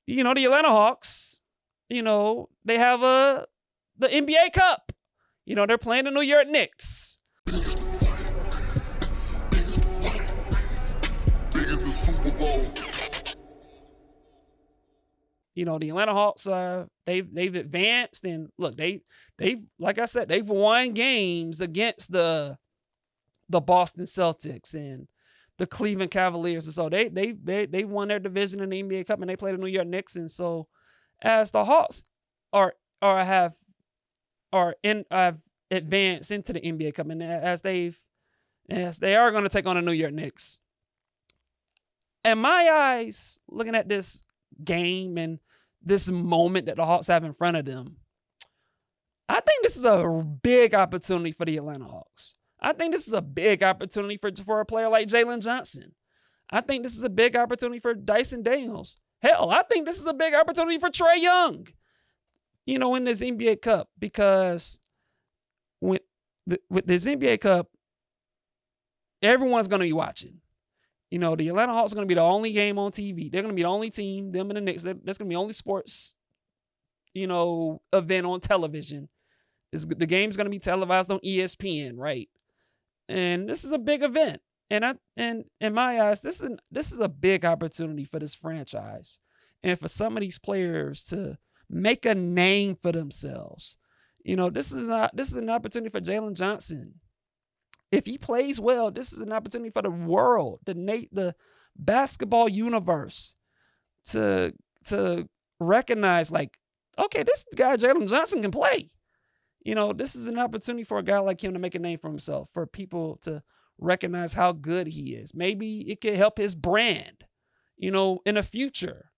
the Atlanta Hawks, they have the NBA Cup. They're playing the New York Knicks. Big as the Super Bowl. The Atlanta Hawks they've advanced, and look, they've like I said, they've won games against the Boston Celtics and the Cleveland Cavaliers, and so they won their division in the NBA Cup, and they played the New York Knicks. And so as the Hawks have advanced into the NBA Cup, and as they are going to take on the New York Knicks, in my eyes, looking at this game and this moment that the Hawks have in front of them, I think this is a big opportunity for the Atlanta Hawks. I think this is a big opportunity for a player like Jalen Johnson. I think this is a big opportunity for Dyson Daniels. Hell, I think this is a big opportunity for Trae Young, in this NBA Cup, because with this NBA Cup, everyone's going to be watching. The Atlanta Hawks are going to be the only game on TV. They're going to be the only team, them and the Knicks. That's going to be the only sports, event on television. The game's going to be televised on ESPN, right? And this is a big event. And in my eyes, this is a big opportunity for this franchise, and for some of these players to make a name for themselves. This is an opportunity for Jalen Johnson. If he plays well, this is an opportunity for the world, the basketball universe, to recognize, like, okay, this guy Jalen Johnson can play. This is an opportunity for a guy like him to make a name for himself, for people to recognize how good he is. Maybe it could help his brand, in the future.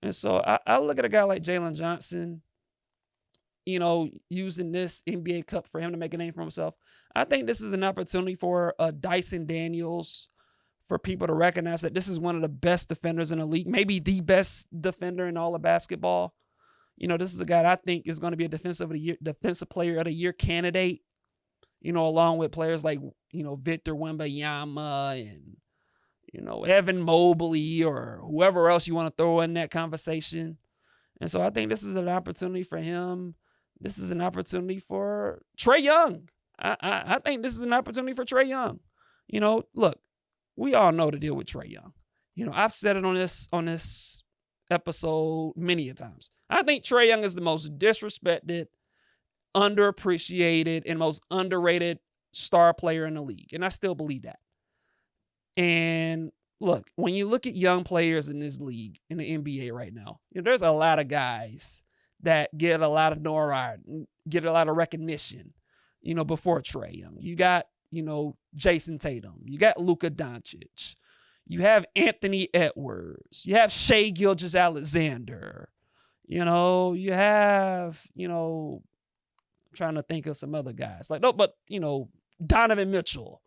And so I look at a guy like Jalen Johnson, using this NBA Cup for him to make a name for himself. I think this is an opportunity for Dyson Daniels, for people to recognize that this is one of the best defenders in the league, maybe the best defender in all of basketball. This is a guy that I think is going to be a defensive player of the year candidate, along with players like, Victor Wembanyama and, Evan Mobley, or whoever else you want to throw in that conversation. And so I think this is an opportunity for him. This is an opportunity for Trae Young. I think this is an opportunity for Trae Young. Look, we all know the deal with Trae Young. I've said it on this episode many a times. I think Trae Young is the most disrespected, underappreciated, and most underrated star player in the league. And I still believe that. And look, when you look at young players in this league, in the NBA right now, there's a lot of guys that get a lot of notoriety, get a lot of recognition, before Trae Young. You got, Jason Tatum. You got Luka Doncic. You have Anthony Edwards. You have Shai Gilgeous-Alexander. You have, I'm trying to think of some other guys. Donovan Mitchell.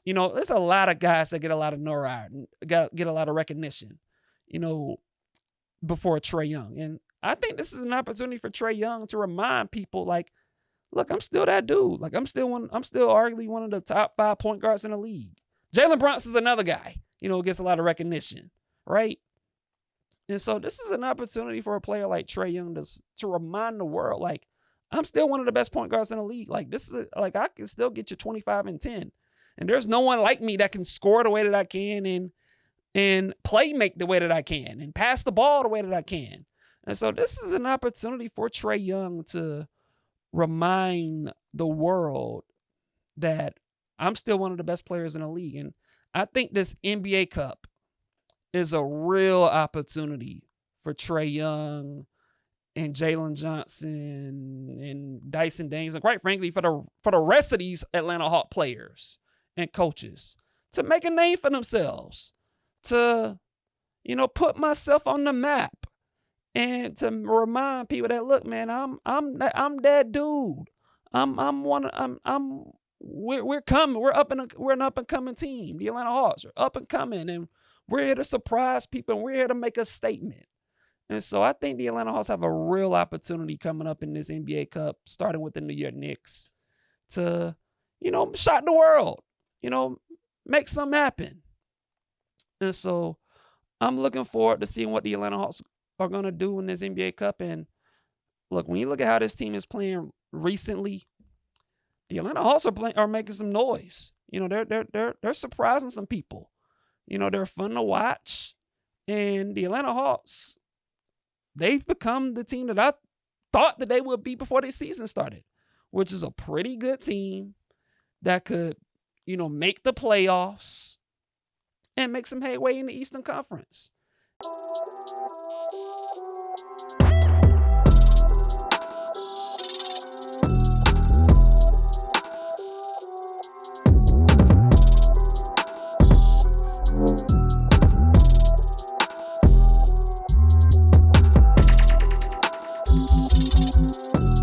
There's a lot of guys that get a lot of notoriety, get a lot of recognition, before Trae Young. And I think this is an opportunity for Trae Young to remind people, like, look, I'm still that dude. Like, I'm still arguably one of the top 5 point guards in the league. Jalen Brunson's another guy, gets a lot of recognition, right? And so this is an opportunity for a player like Trae Young to remind the world, like, I'm still one of the best point guards in the league. Like, this is I can still get you 25 and 10. And there's no one like me that can score the way that I can and play make the way that I can and pass the ball the way that I can. And so this is an opportunity for Trae Young to remind the world that I'm still one of the best players in the league. And I think this NBA Cup is a real opportunity for Trae Young and Jalen Johnson and Dyson Daniels, and quite frankly, for the rest of these Atlanta Hawk players and coaches to make a name for themselves, to, put myself on the map, and to remind people that, look, man, I'm that dude. We're coming. We're an up and coming team. The Atlanta Hawks are up and coming, and we're here to surprise people, and we're here to make a statement. And so I think the Atlanta Hawks have a real opportunity coming up in this NBA Cup, starting with the New York Knicks, to, shock the world, make something happen. And so I'm looking forward to seeing what the Atlanta Hawks are going to do in this NBA Cup. And look, when you look at how this team is playing recently, the Atlanta Hawks are making some noise. They're surprising some people. They're fun to watch. And the Atlanta Hawks, they've become the team that I thought that they would be before the season started, which is a pretty good team that could, make the playoffs and make some headway in the Eastern Conference.